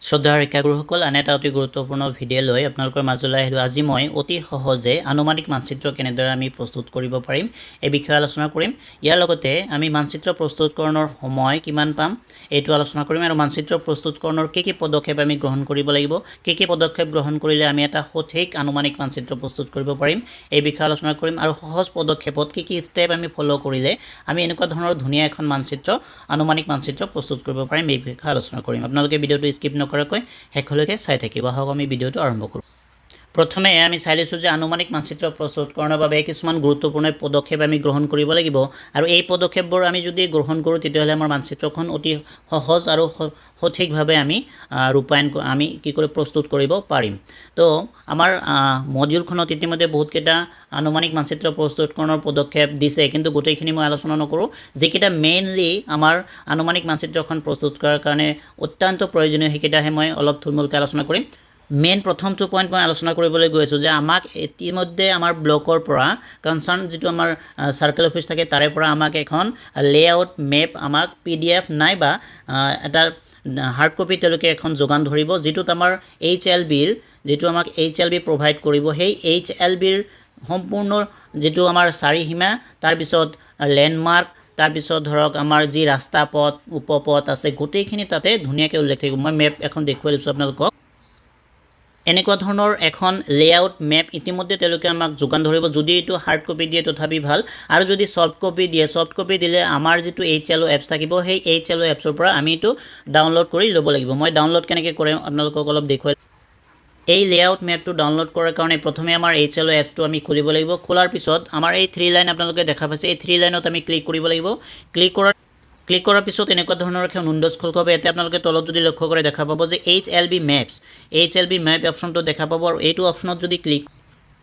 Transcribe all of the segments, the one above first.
শ্ৰদ্ধাৰ শিক্ষাগুৰুসকল আন এটা অতি গুৰুত্বপূৰ্ণ ভিডিঅ' লৈ আপোনালোকৰ মাজলৈ আহিলোঁ। আজি মই অতি সহজে আনুমানিক মানচিত্ৰ কেনেদৰে আমি প্ৰস্তুত কৰিব পাৰিম এই বিষয়ে আলোচনা কৰিম। ইয়াৰ লগতে আমি মানচিত্ৰ প্ৰস্তুতকৰণৰ সময় কিমান পাম এইটো আলোচনা কৰিম আৰু মানচিত্ৰ প্ৰস্তুতকৰণৰ কি পদক্ষেপ আমি গ্ৰহণ কৰিব লাগিব, কি পদক্ষেপ গ্ৰহণ কৰিলে আমি এটা সঠিক আনুমানিক মানচিত্ৰ প্ৰস্তুত কৰিব পাৰিম এই বিষয়ে আলোচনা কৰিম আৰু সহজ পদক্ষেপত কি ষ্টেপ আমি ফলো কৰিলে আমি এনেকুৱা ধৰণৰ ধুনীয়া এখন মানচিত্ৰ আনুমানিক মানচিত্ৰ প্ৰস্তুত কৰিব পাৰিম এই বিষয়ে আলোচনা কৰিম। আপোনালোকে ভিডিঅ'টো স্কিপ নকৰাকৈ শেষলৈকে চাই থাকিব। আহক আমি ভিডিঅ'টো আৰম্ভ কৰোঁ। প্ৰথমে আমি চাই লৈছোঁ যে আনুমানিক মানচিত্ৰ প্ৰস্তুতকৰণৰ বাবে কিছুমান গুৰুত্বপূৰ্ণ পদক্ষেপ আমি গ্ৰহণ কৰিব লাগিব আৰু এই পদক্ষেপবোৰ আমি যদি গ্ৰহণ কৰোঁ তেতিয়াহ'লে আমাৰ মানচিত্ৰখন অতি সহজ আৰু সঠিকভাৱে আমি আমি প্ৰস্তুত কৰিব পাৰিম। তো আমাৰ মডিউলখনত ইতিমধ্যে বহুতকেইটা আনুমানিক মানচিত্ৰ প্ৰস্তুতকৰণৰ পদক্ষেপ দিছে, কিন্তু গোটেইখিনি মই আলোচনা নকৰোঁ। যিকেইটা মেইনলি আমাৰ আনুমানিক মানচিত্ৰখন প্ৰস্তুত কৰাৰ কাৰণে অত্যন্ত প্ৰয়োজনীয় সেইকেইটাহে মই অলপ থুলমূলকৈ আলোচনা কৰিম। মেইন প্ৰথমটো পইণ্ট মই আলোচনা কৰিবলৈ গৈ আছোঁ যে আমাক ইতিমধ্যে আমাৰ ব্লকৰ পৰা কনচাৰ্ণ যিটো আমাৰ চাৰ্কেল অফিচ থাকে তাৰে পৰা আমাক এখন লেআউট মেপ আমাক PDF নাইবা এটা হাৰ্ড কপি তেওঁলোকে এখন যোগান ধৰিব, যিটোত আমাৰ যিটো আমাক HLB প্ৰভাইড কৰিব। সেই HLBৰ সম্পূৰ্ণ যিটো আমাৰ চাৰিসীমা, তাৰপিছত লেণ্ডমাৰ্ক, তাৰপিছত ধৰক আমাৰ যি ৰাস্তা পথ উপপথ আছে গোটেইখিনি তাতে ধুনীয়াকৈ উল্লেখ থাকিব। মই মেপ এখন দেখুৱাই দিছোঁ আপোনালোকক। এনেকুৱা ধৰণৰ এখন লেআউট মেপ ইতিমধ্যে তেওঁলোকে আমাক যোগান ধৰিব। যদি এইটো হাৰ্ড কপি দিয়ে তথাপি ভাল, আৰু যদি ছফ্ট কপি দিলে আমাৰ যিটো HLO এপছ থাকিব সেই HLO এপছৰ পৰা আমি এইটো ডাউনলোড কৰি ল'ব লাগিব। মই ডাউনলোড কেনেকৈ কৰিম আপোনালোকক অলপ দেখুৱাই। এই লেআউট মেপটো ডাউনলোড কৰাৰ কাৰণে প্ৰথমে আমাৰ HLO এপছটো আমি খুলিব লাগিব। খোলাৰ পিছত আমাৰ এই 3 লাইন আপোনালোকে দেখা পাইছে, এই 3 লাইনত আমি ক্লিক কৰিব লাগিব। ক্লিক কৰাৰ পিছত এনেকুৱা ধৰণৰ এখন উইণ্ডোজ খোল খাব। ইয়াতে আপোনালোকে তলত যদি লক্ষ্য কৰে দেখা পাব যে HLB মেপ অপশ্যনটো দেখা পাব, আৰু এইটো অপশ্যনত যদি ক্লিক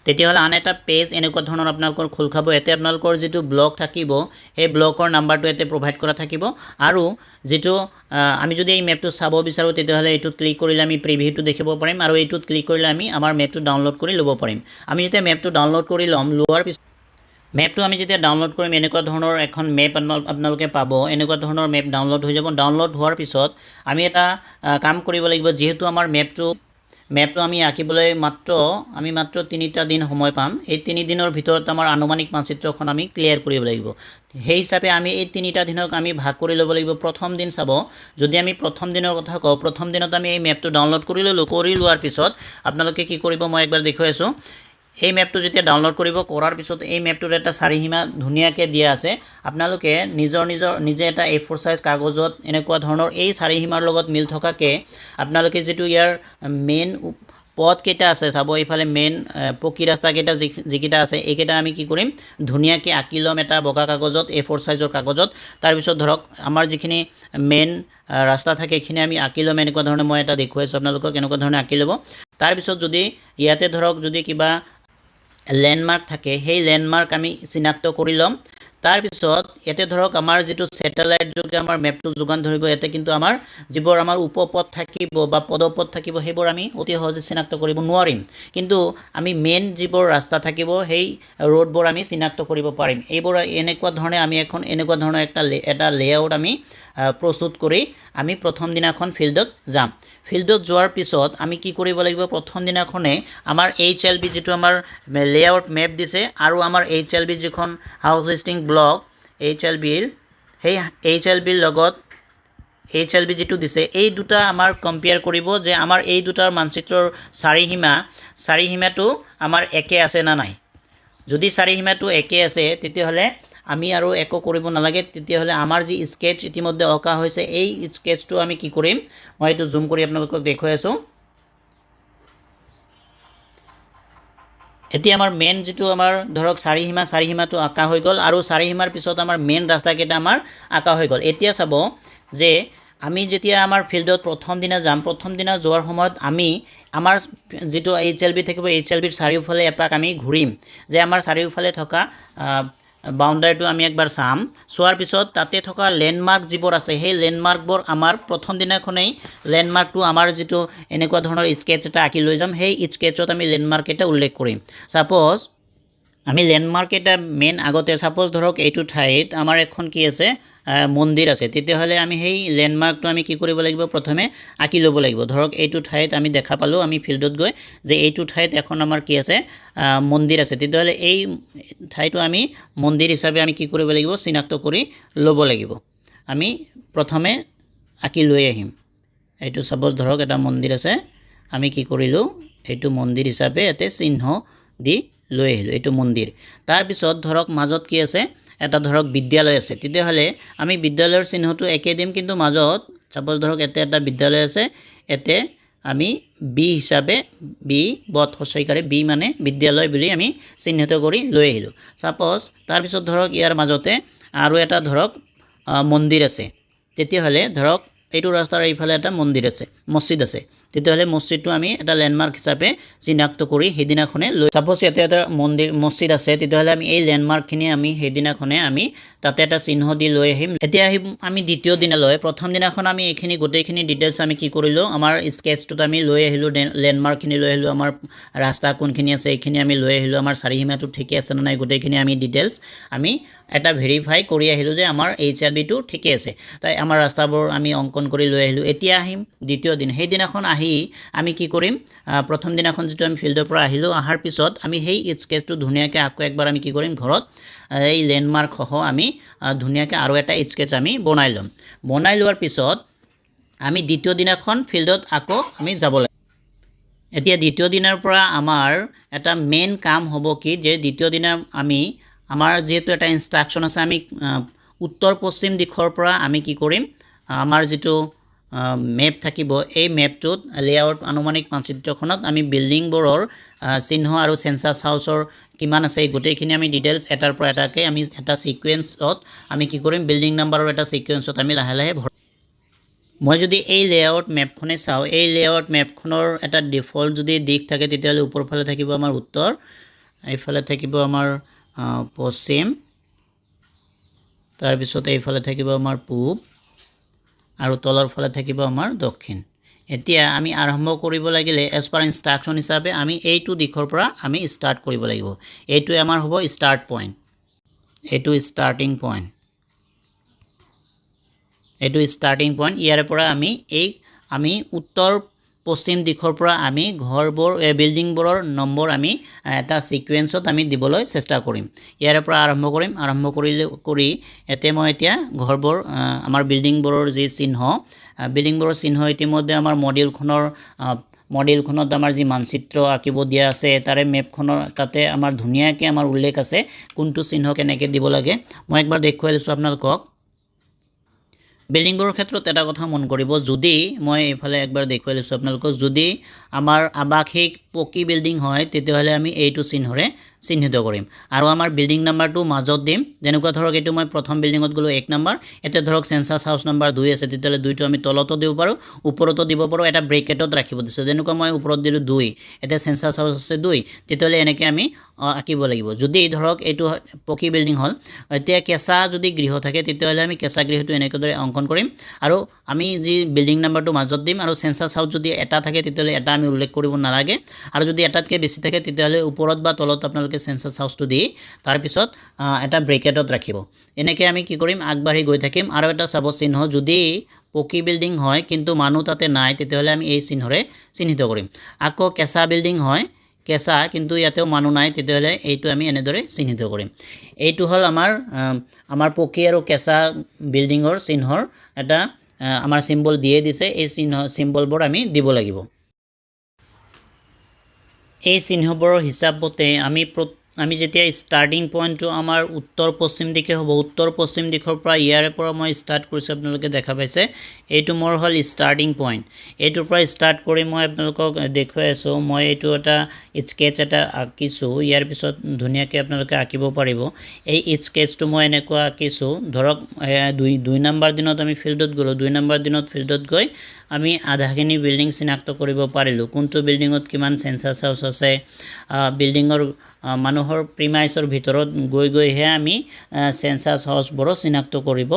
তেতিয়াহ'লে আন এটা পেজ এনেকুৱা ধৰণৰ আপোনালোকৰ খোল খাব। ইয়াতে আপোনালোকৰ যিটো ব্লক থাকিব সেই ব্লকৰ নাম্বাৰটো ইয়াতে প্ৰভাইড কৰা থাকিব, আৰু যিটো আমি যদি এই মেপটো চাব বিচাৰোঁ তেতিয়াহ'লে এইটোত ক্লিক কৰিলে আমি প্ৰিভিউটো দেখিব পাৰিম, আৰু এইটোত ক্লিক কৰিলে আমি আমাৰ মেপটো ডাউনলোড কৰি ল'ব পাৰিম। আমি যেতিয়া মেপটো ডাউনলোড কৰি লোৱাৰ পিছত মেপটো আমি যেতিয়া ডাউনলোড কৰিম এনেকুৱা ধৰণৰ এখন মেপ আপোনালোকে পাব। এনেকুৱা ধৰণৰ মেপ ডাউনলোড হৈ যাব। ডাউনলোড হোৱাৰ পিছত আমি এটা কাম কৰিব লাগিব। যিহেতু আমাৰ মেপটো আমি আঁকিবলৈ মাত্ৰ 3টা দিন সময় পাম। এই 3 দিনৰ ভিতৰত আমাৰ আনুমানিক মানচিত্ৰখন আমি ক্লিয়াৰ কৰিব লাগিব। সেই হিচাপে আমি এই 3টা দিনক আমি ভাগ কৰি ল'ব লাগিব। প্ৰথম দিন চাব, যদি আমি প্ৰথম দিনৰ কথা কওঁ, প্ৰথম দিনত আমি এই মেপটো ডাউনলোড কৰি লোৱাৰ পিছত আপোনালোকে কি কৰিব মই একবাৰ দেখুৱাই আছোঁ। এই মেপটো যেতিয়া ডাউনলোড কৰাৰ পিছত এই মেপটোৰ এটা চাৰিসীমা ধুনীয়াকৈ দিয়া আছে। আপোনালোকে নিজে এটা A4 সাইজ কাগজত এনেকুৱা ধৰণৰ এই চাৰিসীমাৰ লগত মিল থকাকৈ আপোনালোকে যিটো ইয়াৰ মেইন পথকেইটা আছে চাব, এইফালে মেইন পকী ৰাস্তাকেইটা যিকেইটা আছে এইকেইটা আমি কি কৰিম ধুনীয়াকৈ আঁকি ল'ম এটা বগা কাগজত, A4 সাইজৰ কাগজত। তাৰপিছত ধৰক আমাৰ যিখিনি মেইন ৰাস্তা থাকে এইখিনি আমি আঁকি ল'ম। এনেকুৱা ধৰণে মই এটা দেখুৱাইছোঁ আপোনালোকক, এনেকুৱা ধৰণে আঁকি ল'ব। তাৰপিছত যদি ইয়াতে ধৰক যদি কিবা লেণ্ডমাৰ্ক থাকে সেই লেণ্ডমাৰ্ক আমি চিনাক্ত কৰি ল'ম। তাৰপিছত ইয়াতে ধৰক আমাৰ যিটো ছেটেলাইট যোগে আমাৰ মেপটো যোগান ধৰিব, ইয়াতে কিন্তু আমাৰ যিবোৰ আমাৰ উপপথ থাকিব বা পদপথ থাকিব সেইবোৰ আমি অতি সহজে চিনাক্ত কৰিব নোৱাৰিম, কিন্তু আমি মেইন যিবোৰ ৰাস্তা থাকিব সেই ৰোডবোৰ আমি চিনাক্ত কৰিব পাৰিম। এইবোৰ এনেকুৱা ধৰণে আমি এনেকুৱা ধৰণৰ এটা লেআউট আমি প্ৰস্তুত কৰি আমি প্ৰথম দিনাখন ফিল্ডত যাম। ফিল্ডত যোৱাৰ পিছত আমি কি কৰিব লাগিব, প্ৰথম দিনাখনে আমাৰ HLB যিটো আমাৰ লেআউট মেপ দিছে আৰু আমাৰ HLB যিখন হাউচ লিষ্টিং ব্লক HLBৰ সেই HLBৰ লগত HLB যিটো দিছে এই দুটা আমাৰ কম্পেয়াৰ কৰিব যে আমাৰ এই দুটাৰ মানচিত্ৰৰ চাৰিসীমাটো আমাৰ একে আছে না নাই। যদি চাৰিসীমাটো একে আছে তেতিয়াহ'লে আমি আৰু একো কৰিব নালাগে। তেতিয়াহ'লে আমাৰ যি স্কেটছ ইতিমধ্যে অঁকা হৈছে এই স্কেটছটো আমি কি কৰিম, মই এইটো জুম কৰি আপোনালোকক দেখুৱাই আছোঁ। এতিয়া আমাৰ মেইন যিটো আমাৰ ধৰক চাৰিসীমাটো আঁকা হৈ গ'ল, আৰু চাৰিসীমাৰ পিছত আমাৰ মেইন ৰাস্তাকেইটা আমাৰ আঁকা হৈ গ'ল। এতিয়া চাব যে আমি যেতিয়া আমাৰ ফিল্ডত প্ৰথম দিনা যাম, প্ৰথম দিনা যোৱাৰ সময়ত আমাৰ যিটো HLB থাকিব HLBৰ চাৰিওফালে এপাক আমি ঘূৰিম, যে আমাৰ চাৰিওফালে থকা বাউণ্ডাৰীটো আমি একবাৰ চাম। চোৱাৰ পিছত তাতে থকা লেণ্ডমাৰ্ক যিবোৰ আছে সেই লেণ্ডমাৰ্কবোৰ আমাৰ প্ৰথম দিনাখনেই লেণ্ডমাৰ্কটো আমাৰ যিটো এনেকুৱা ধৰণৰ স্কেটছ এটা আঁকি লৈ যাম, সেই স্কেটছত আমি লেণ্ডমাৰ্ক এটা উল্লেখ কৰিম। ছাপ'জ আমি ল্যান্ডমাৰ্ক এটা মেইন আগতে সাপোজ ধৰক এইটো ঠাইত আমাৰ এখন কি আছে মন্দিৰ আছে তেতিয়াহ'লে আমি সেই ল্যান্ডমাৰ্কটো আমি কি কৰিব লাগিব প্ৰথমে আঁকি ল'ব লাগিব ধৰক এইটো ঠাইত আমি দেখা পালোঁ আমি ফিল্ডত গৈ যে এইটো ঠাইত এখন আমাৰ কি আছে মন্দিৰ আছে তেতিয়াহ'লে এই ঠাইটো আমি মন্দিৰ হিচাপে আমি কি কৰিব লাগিব চিনাক্ত কৰি ল'ব লাগিব আমি প্ৰথমে আঁকি লৈ আহিম এইটো সাপোজ ধৰক এটা মন্দিৰ আছে আমি কি কৰিলোঁ এইটো মন্দিৰ হিচাপে এতে চিহ্ন দি লৈ আহিলোঁ এইটো মন্দিৰ তাৰ পিছত ধৰক মাজত কি আছে এটা ধৰক বিদ্যালয় আছে তেতিয়াহ'লে আমি বিদ্যালয়ৰ চিহ্নটো একে দিম কিন্তু মাজত সাপোজ ধৰক এতে এটা বিদ্যালয় আছে এতে আমি বি হিচাপে বি বত হস্যইকাৰে বি মানে বিদ্যালয় বুলি আমি চিহ্নিত কৰি লৈ আহিলোঁ সাপোজ তাৰ পিছত ধৰক ইয়াৰ মাজতে আৰু এটা ধৰক মন্দিৰ আছে তেতিয়াহ'লে ধৰক এইটো ৰাস্তাৰ এইফালে এটা মন্দিৰ আছে মছজিদ আছে তেতিয়াহ'লে মছজিদটো আমি এটা ল্যান্ডমাৰ্ক হিচাপে চিনাক্ত কৰি সেইদিনাখনে লৈ সাপোজ ইয়াতে এটা মন্দিৰ মছজিদ আছে তেতিয়াহ'লে আমি এই ল্যান্ডমাৰ্কখিনি আমি সেইদিনাখনে আমি তাতে এটা চিহ্ন দি লৈ আহিম এতিয়া আহিম আমি দ্বিতীয় দিনালৈ প্ৰথম দিনাখন আমি এইখিনি গোটেইখিনি ডিটেইলছ আমি কি কৰিলোঁ আমাৰ স্কেটছটোত আমি লৈ আহিলোঁ ল্যান্ডমাৰ্কখিনি লৈ আহিলোঁ আমাৰ ৰাস্তা কোনখিনি আছে এইখিনি আমি লৈ আহিলোঁ আমাৰ চাৰিসীমাটো ঠিকে আছে নে নাই গোটেইখিনি আমি ডিটেইলছ আমি এটা ভেৰিফাই কৰি আহিলোঁ যে আমাৰ HRBটো ঠিকে আছে তাই আমাৰ ৰাস্তাবোৰ আমি অংকন কৰি লৈ আহিলোঁ এতিয়া আহিম দ্বিতীয় দিন সেইদিনাখন আহি আমি কি কৰিম প্ৰথম দিনাখন যেটো আমি ফিল্ডৰ পৰা আহিলোঁ আহাৰ পিছত আমি সেই স্কেটছটো ধুনীয়াকৈ আকৌ একবাৰ আমি কি কৰিম ঘৰত এই ল্যান্ডমাৰ্ক সহ আমি ধুনীয়াকৈ আৰু এটা স্কেটছ আমি বনাই ল'ম বনাই লোৱাৰ পিছত আমি দ্বিতীয় দিনাখন ফিল্ডত আকৌ আমি যাব লাগিব এতিয়া দ্বিতীয় দিনৰ পৰা আমাৰ এটা মেইন কাম হ'ব কি যে দ্বিতীয় দিনা আমি আমাৰ যেহেতু এটা ইনষ্ট্ৰাকশন আছে আমি উত্তৰ পশ্চিম দিশৰ পৰা আমি কি কৰিম আমাৰ যেটো মেপ থাকিব এই মেপটোত লেআউট আনুমানিক মানচিত্ৰখনত আমি বিল্ডিংবোৰৰ চিহ্ন আৰু সেন্সাস হাউসৰ কিমান আছে গোটেইখিনি আমি ডিটেইলছ এটাৰ পৰা এটাকে আমি এটা সিকোয়েন্সত আমি কি কৰিম বিল্ডিং নাম্বাৰৰ এটা সিকোয়েন্সত আমি লাহে লাহে মই যদি এই লেআউট মেপখনে চাও এই লেআউট মেপখনৰ এটা ডিফল্ট যদি দিশ থাকে তেতিয়ালে ওপৰ ফালে থাকিব আমাৰ উত্তৰ এইফালে থাকিব আমাৰ পশ্চিম তাৰ পিছত এইফালে থাকিব আমাৰ পূব আৰু তলৰ ফালে থাকিব আমাৰ দক্ষিণ এতিয়া আমি আৰম্ভ কৰিব লাগিলে এজ পাৰ ইনষ্ট্ৰাকশন হিচাপে আমি এইটো দিশৰ পৰা আমি স্টাৰ্ট কৰিব লাগিব এইটো আমাৰ হ'ব স্টাৰ্ট পইণ্ট এইটো ষ্টাৰ্টিং পইণ্ট এইটো ষ্টাৰ্টিং পইণ্ট ইয়াৰ পৰা আমি উত্তৰ পশ্চিম দিশৰ পৰা আমি ঘৰবোৰ বিল্ডিংবোৰৰ নম্বৰ আমি এটা সিকোয়েন্সত আমি দিবলৈ চেষ্টা কৰিম ইয়াৰ পৰা আৰম্ভ কৰি এতে মই এতিয়া ঘৰবোৰ আমাৰ বিল্ডিংবোৰৰ যি চিহ্ন বিল্ডিংবোৰৰ চিহ্ন ইতিমধ্যে আমাৰ মডেলখনত আমাৰ যি মানচিত্ৰ আঁকিব দিয়া আছে তাৰে মেপখনৰ তাতে আমাৰ ধুনীয়াকৈ আমাৰ উল্লেখ আছে কোনটো চিহ্ন কেনেকৈ দিব লাগে মই একবাৰ দেখুৱাই দিছো আপোনালোকক বিল্ডিংবোৰৰ ক্ষেত্ৰত এটা কথা মন কৰিব যদি মই এইফালে একবাৰ দেখুৱাই দিছো আপোনালোকক যদি আমাৰ আৱাসিক পকি বিল্ডিং হয় তেতিয়াহ'লে আমি এইটো চিহ্নৰে চিহ্নিত কৰিম আৰু আমাৰ বিল্ডিং নাম্বাৰটো মাজত দিম যেনেকুৱা ধৰক এইটো মই প্ৰথম বিল্ডিংত গলো 1 নম্বৰ এতে ধৰক সেন্সাস হাউস নাম্বাৰ 2 আছে তেতিয়ালে 2টো আমি তলতো দিব পাৰো ওপৰতো দিব পাৰো এটা ব্ৰেকেটত ৰাখিব দিছে যেনেকুৱা মই ওপৰত দিলো 2 এতে সেন্সাস হাউস আছে 2 তেতিয়ালে এনেকৈ আমি আঁকিব লাগিব যদি ধৰক এইটো পকি বিল্ডিং হল এতিয়া কেঁচা যদি গৃহ থাকে তেতিয়ালে আমি কেঁচা গৃহটো এনেকৈ অংকন কৰিম আৰু আমি যি বিল্ডিং নাম্বাৰটো মাজত দিম আৰু সেন্সাস হাউস যদি এটা থাকে তেতিয়ালে এটা আমি উল্লেখ কৰিব নালাগে আৰু যদি এটাতকৈ বেছি থাকে তেতিয়ালে ওপৰত বা তলত আপোনালোকে সেন্সাস হাউসটো দি তাৰ পিছত এটা ব্ৰেকেটত ৰাখিব এনেকৈ আমি কি কৰিম আগবাঢ়ি গৈ থাকিম আৰু এটা চাব চিহ্ন যদি পকি বিল্ডিং হয় কিন্তু মানুহ তাতে নাই তেতিয়ালে আমি এই চিহ্নৰে চিহ্নিত কৰিম আকৌ কেঁচা বিল্ডিং হয় কেঁচা কিন্তু ইয়াতেও মানুহ নাই তেতিয়ালে এইটো আমি এনেদৰে চিহ্নিত কৰিম এইটো হল আমাৰ পকি আৰু কেঁচা বিল্ডিংৰ চিহ্নৰ এটা আমাৰ সিম্বল দিয়ে দিছে এই সিম্বলবোৰ আমি দিব লাগিব এই চিহ্নবোৰৰ হিচাপতে আমি যেতিয়া স্টাৰ্টিং পইণ্টটো আমাৰ উত্তৰ পশ্চিম দিশে হ'ব উত্তৰ পশ্চিম দিশৰ পৰা ইয়াৰে পৰা মই স্টাৰ্ট কৰিছো আপোনালোকে দেখা পাইছে এইটো মোৰ হল স্টাৰ্টিং পইণ্ট এইটোৰ পৰা স্টাৰ্ট কৰি মই আপোনালোকক দেখুৱাই আছো মই এইটো এটা স্কেটছ এটা আঁকিছো ইয়াৰ পিছত ধুনীয়াকৈ আপোনালোকে আঁকিব পাৰিব এই স্কেটছটো মই এনেকুৱা আঁকিছো ধৰক 2 নম্বৰ দিনত আমি ফিল্ডত গলো 2 নম্বৰ দিনত ফিল্ডত গৈ আমি আধাখিনি বিল্ডিং চিনাক্ত কৰিব পাৰিলো কোনটো বিল্ডিংত কিমান সেন্সাস হাউস আছে বিল্ডিংৰ মানুহৰ প্ৰিমাইছৰ ভিতৰত গৈ হে আমি সেন্সাস হাউসবোৰ চিনাক্ত কৰিব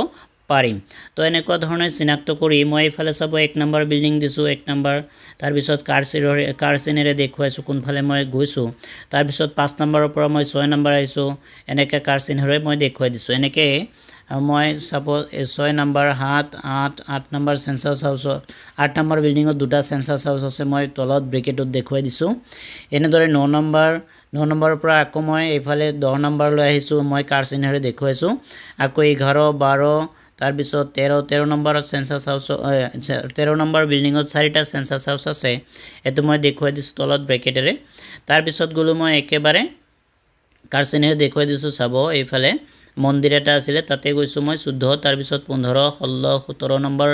পাৰিম তো এনেকুৱা ধৰণে চিনাক্ত কৰি মই এইফালে চাব 1 নম্বৰ বিল্ডিং দিছোঁ 1 নম্বৰ তাৰপিছত কাৰ চিনেৰে দেখুৱাইছোঁ কোনফালে মই গৈছোঁ তাৰপিছত 5 নম্বৰৰ পৰা মই 6 নম্বৰ আহিছোঁ এনেকৈ কাৰ চিনেৰে মই দেখুৱাই দিছোঁ এনেকৈ মই সাপোজ 6 নম্বৰ 7 8 নম্বৰ সেন্সাস হাউস 8 নম্বৰ বিল্ডিংত দুটা সেন্সাস হাউস আছে মই তলত ব্ৰেকেটত দেখুৱাই দিছোঁ এনেদৰে 9 নম্বৰৰ পৰা আকৌ মই এইফালে 10 নম্বৰ লৈ আহিছোঁ মই কাৰ চিনেৰে দেখুৱাইছোঁ আকৌ 11 12 তাৰপিছত 13 নম্বৰ সেন্সাস হাউস 13 নম্বৰ বিল্ডিংত চাৰিটা সেন্সাস হাউস আছে এটো মই দেখুৱাই দিছোঁ তলত ব্ৰেকেটেৰে তাৰপিছত গলো মই একেবাৰে কাৰ চিনেৰে দেখুৱাই দিছোঁ চাব এইফালে মন্দিৰ এটা আছিল তাতে গৈছো মই 14 তাৰ পিছত 15 16 17 নম্বৰ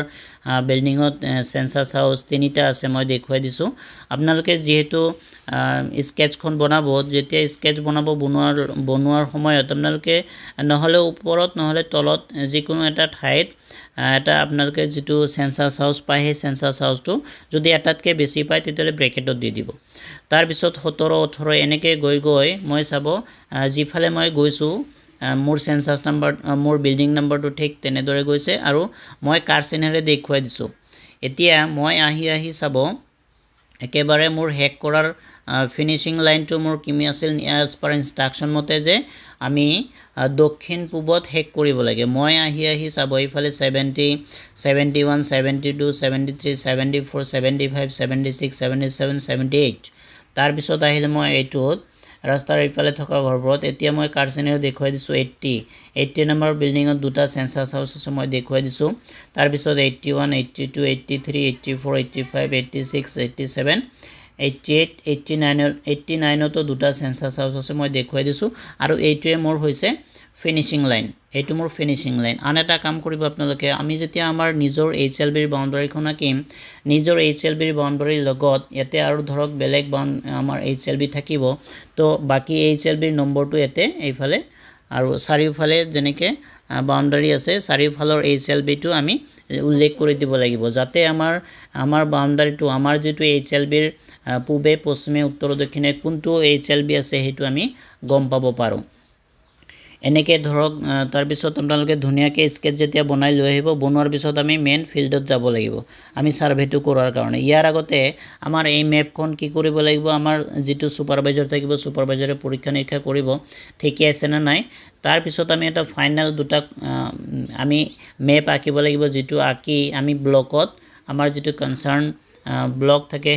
বিল্ডিংত সেন্সাস হাউস তিনিটা আছে মই দেখুৱাই দিছো আপোনালোকে যেহেতু স্কেটখন বনাব যেতিয়া স্কেচ বনাব বনোৱাৰ সময়ত আপোনালোকে নহলে ওপৰত নহলে তলত যিকোনো এটা ঠাইত এটা আপোনালোকে যেটো সেন্সাস হাউস পায় সেই সেন্সাস হাউসটো যদি এটাতকে বেছি পায় তেতিয়ালে ব্ৰেকেটত দি দিব তাৰ পিছত 17 18 এনেকৈ গৈ মই চাব যিফালে মই গৈছো মোৰ সেন্সাস নম্বৰ মোৰ বিল্ডিং নম্বৰটো ঠিক তেনেদৰে গৈছে আৰু মই কাৰ চিনেৰে দেখুৱাই দিছো এতিয়া মই আহি চাব একেবাৰে মোৰ হেক কৰাৰ ফিনিশিং লাইনটো মোৰ কিমি আছিল এজ পাৰ ইনস্ট্ৰাকশন মতে যে আমি দক্ষিণ পূবত হেক কৰিব লাগে মই আহি চাব এইফালে 70 71 72 73 74 75 76 77 78 তাৰ পিছত আহিলে মই এইটোত ৰাস্তাৰ ইফালে থকা ঘৰবোৰত এতিয়া মই কাৰ চিনেৰে দেখুৱাই দিছোঁ 80 নম্বৰ বিল্ডিংত দুটা সেন্সাস হাউস আছে মই দেখুৱাই দিছোঁ তাৰ পিছত 81 82 83 84 85 86 87 88 89 তো দুটা সেন্সাস হাউস আছে মই দেখুৱাই দিছোঁ আৰু এইটোৱে মোৰ হৈছে ফিনিশিং লাইন এইটো মোৰ ফিনিশিং লাইন আন এটা কাম কৰিব আপোনালোকে আমি যেতিয়া আমাৰ নিজৰ এইচএলবিৰ বাউন্ডাৰীখন আঁকিম নিজৰ এইচএলবিৰ বাউন্ডাৰীৰ লগত ইয়াতে আৰু ধৰক বেলেগ আমাৰ এইচএলবি থাকিব তো বাকি এইচএলবিৰ নম্বৰটো ইয়াতে এইফালে আৰু চাৰিওফালে যেনেকৈ বাউন্ডাৰী আছে চাৰিওফালৰ এইচএলবিটো আমি উল্লেখ কৰি দিব লাগিব যাতে আমাৰ বাউন্ডাৰীটো আমাৰ যেটো এইচএলবিৰ পূবে পশ্চিমে উত্তৰ দক্ষিণে কোনটো এইচএলবি আছে হেতু আমি গম পাব পাৰো এনেকে ধৰক তাৰ পিছত আপোনালোকে ধুনিয়াকে স্কেচ যেতিয়া বনাই লৈ আহিব বনোৱাৰ পিছত আমি মেইন ফিল্ডত যাব লাগিব আমি সাৰ্ভেটো কৰাৰ কাৰণে ইয়াৰ আগতে আমাৰ এই মেপখন কি কৰিব লাগিব আমাৰ যেটো সুপাৰভাইজাৰ থাকিব সুপাৰভাইজাৰে পৰীক্ষা নিৰীক্ষা কৰিব ঠিকই আছে না নাই তাৰ পিছত আমি এটা ফাইনাল দুটা আমি মেপ আঁকিব লাগিব যেটো আঁকি আমি ব্লকত আমাৰ যেটো কনসাৰ্ন ব্লক থাকে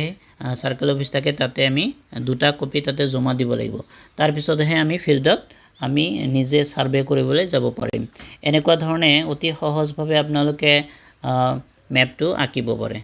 সাৰ্কেল অফিস থাকে তাতে আমি দুটা কপি তাতে জমা দিব লাগিব তাৰ পিছতহে আমি ফিল্ডত আমি নিজে সাৰ্ভে কৰিবলৈ যাব পাৰিম এনেকুৱা ধৰণে অতি সহজভাৱে আপোনালোকে মেপটো আঁকিব পাৰে